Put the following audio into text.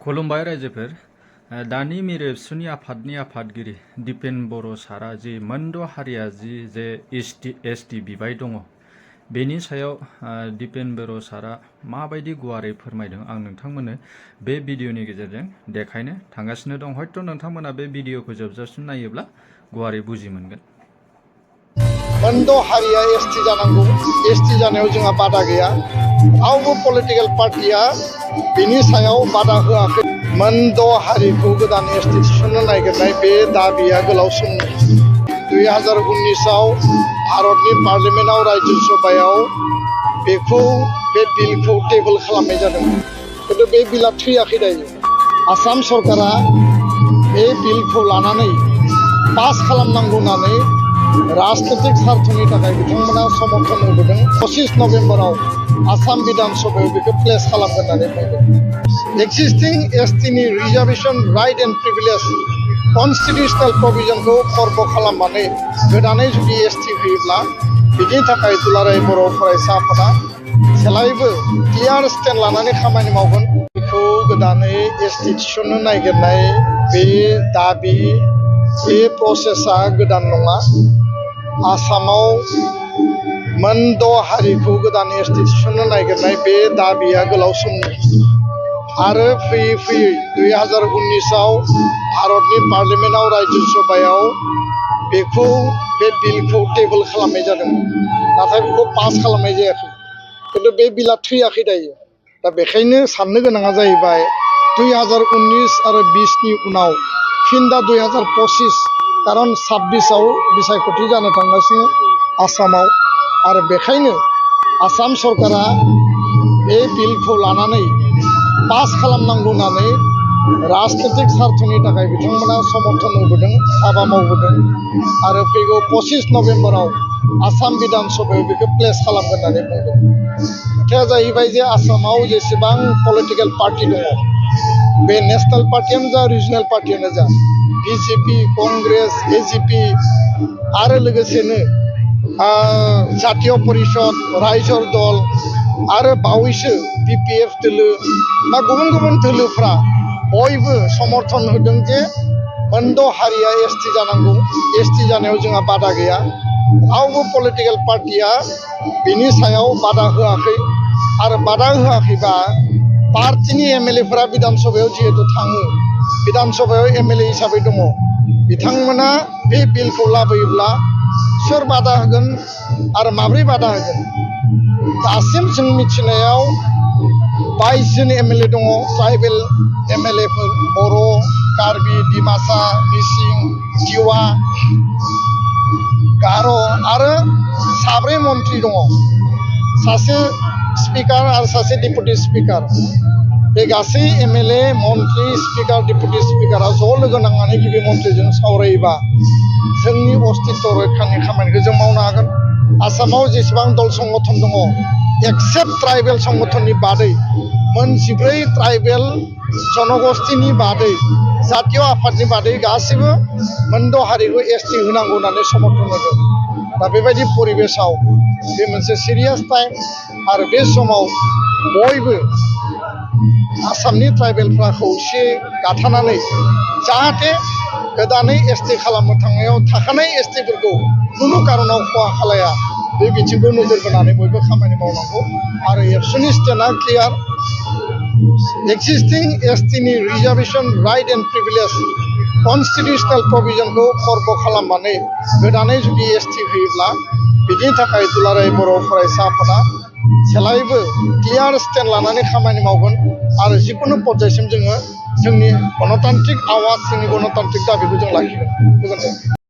खुलुमबाय रायजोफोर दानि मिरु एबसुनि आफादनि आफादगिरि दिपेन बर' सारा जि मोनद' हारिया जे एसटि बिबाय दङ बेनि सायाव दिपेन बर' सारा माबायदि गुवारै फोरमायदों आं नोंथांमोननो बे भिडिअनि गेजेरजों देखायनो थांगासिनो दं। हयथ' नोंथांमोना बे भिडिअखौ जोबजासिम नायोब्ला गुवारै बुजि मोनगोन। मोनद' हारिया एसटि जानांगौ, एसटि जानायाव जोंहा बादा गैया। रावबो पलिटिकेल पार्टिया बिनि सायाव बादा होआखै। मोनद' हारिखौ गोदान एसटि थिसननो नागिरनाय बे दाबिया गोलाव समनि 2019आव भारतनि पार्लियामेन्टआव राज्यसभायाव बे बिलखौ टेबोल खालामनाय जादोंमोन, खिन्थु बे बिला थैयाखै दायो। आसाम सरकारा बे बिलखौ लानानै पास खालामनांगौ होननानै राजनैतिक स्वार्थनि थाखाय बिथांमोना समर्थन होबोदों। 25 नभेम्बराव आसाम बिधान सभायाव बेखौ प्लेस खालामगोन होननानै बुंदों। एक्सिस्टिं एसटिनि reservation right and privilege constitutional प्रभिजनखौ खर्ब खालामनानै गोदानै जुदि एसटि होयोब्ला बिनि थाखाय दुलाराय बर' फरायसा आफादा जेब्लायबो क्लियार स्टेन्ड लानानै खामानि मावगोन। बेखौ गोदानै एसटि थिसननो नागिरनाय बे दाबि, बे प्रसेसा गोदान नङा। आसामाव मोनद' हारिखौ गोदान एसटि थिसननो नागिरनाय बे दाबिया गोलाव समनि आरो फैयै फैयै 2019आव भारतनि पार्लियामेन्टआव राज्यसभायाव बे बिलखौ टेबोल खालामनाय जादोंमोन, नाथाय बेखौ पास खालामनाय जायाखै। खिन्थु बे बिला थैयाखै दायो। दा बेखायनो साननो गोनाङा जाहैबाय 2019 आरो 20नि उनाव फिन दा 2025 खारन 26आव बिसायख'थि जानो थांगासिनो आसामाव, आरो बेखायनो आसाम सरकारा बे बिलखौ लानानै पास खालामनांगौ होननानै राजनैतिक स्वार्थनि थाखाय बिथांमोना समर्थन होबोदों, हाबा मावबोदों, आरो फैगौ 25 नभेम्बराव आसाम बिधान सभायाव बेखौ प्लेस खालामगोन होननानै बुंदों। खोथाया जाहैबाय जे आसामाव जेसेबां पलिटिकेल पार्टि दङ, बे नेसनेल पार्टियानो जा रिजनेल पार्टियानो जा, बिजेपि, कंग्रेस, एजिपि आरो लोगोसेनो जातीय परिषद, रायजोर दल आरो बावैसो बिपिएफ दोलो बा गुबुन गुबुन दोलोफ्रा बयबो समर्थन होदों जे मोनद' हारिया एसटि जानांगौ, एसटि जानायाव जोंहा बादा गैया। रावबो पलिटिकेल पार्टिया बिनि सायाव बादा होआखै, आरो बादा होआखैबा पार्टिनि एमएलएफोरा बिधान सभायाव जिहेतु थाङो, बिधान सभायाव एमएलए हिसाबै दङ, बिथांमोना बे बिलखौ लाबोयोब्ला सोर बादा होगोन आरो माब्रै बादा होगोन? दासिम जों मिथिनायाव 22 जन एमएलए दङ, ट्राइबेल एमएलएफोर, बर', कार्बि, डिमासा, मिसिं, टिवा, गार' आरो 7 मन्त्रि दङ, सासे स्पिकार आरो सासे डेपुटि स्पिकार। बे गासै एमएलए, मन्त्रि, स्पिकार, डेपुटि स्पिकारा ज' लोगो नांनानै गिबि मन्थ्रिजों सावरायोबा जोंनि अस्तित्व रैखानि खामानिखौ जों मावनो हागोन। आसामाव जेसेबां दल संगठन दङ, एक्सेप्ट ट्राइबेल संगठननि बादै, 14 ट्राइबेल जनगोष्ठीनि बादै, जातीय आफादनि बादै गासैबो मोनद' हारिखौ एसटि होनांगौ होननानै समर्थन होदों। दा बेबायदि परिबेसाव बे मोनसे सिरियास टाइम, आरो बे समाव बयबो आसामनि ट्राइबेलफ्रा खौसे गाथानानै जाहाथे गोदानै एसटि खालामनो थांनायाव थाखानाय एसटिफोरखौ खुनु कारनाव खहा खालाया, बे बिथिंखौ नोजोर बोनानै बयबो खामानि मावनांगौ। आरो एबसुनि स्टेन्डआ क्लियार। एक्सिस्टिं एसटिनि reservation right and privilege constitutional प्रभिजनखौ खर्ब खालामनानै गोदानै जुदि एसटि होयोब्ला बिनि थाखाय दुलाराय बर' फरायसा आफादा जेब्लायबो क्लियार स्टेन्ड लानानै खामानि मावगोन, आरो जिकुनु पର୍ଯ୍यायसिम जोङो जोंनि गणतान्त्रिक आवाज, जोंनि गणतान्त्रिक दाबिखौ जों लाखिगोन। गोजोन्थों।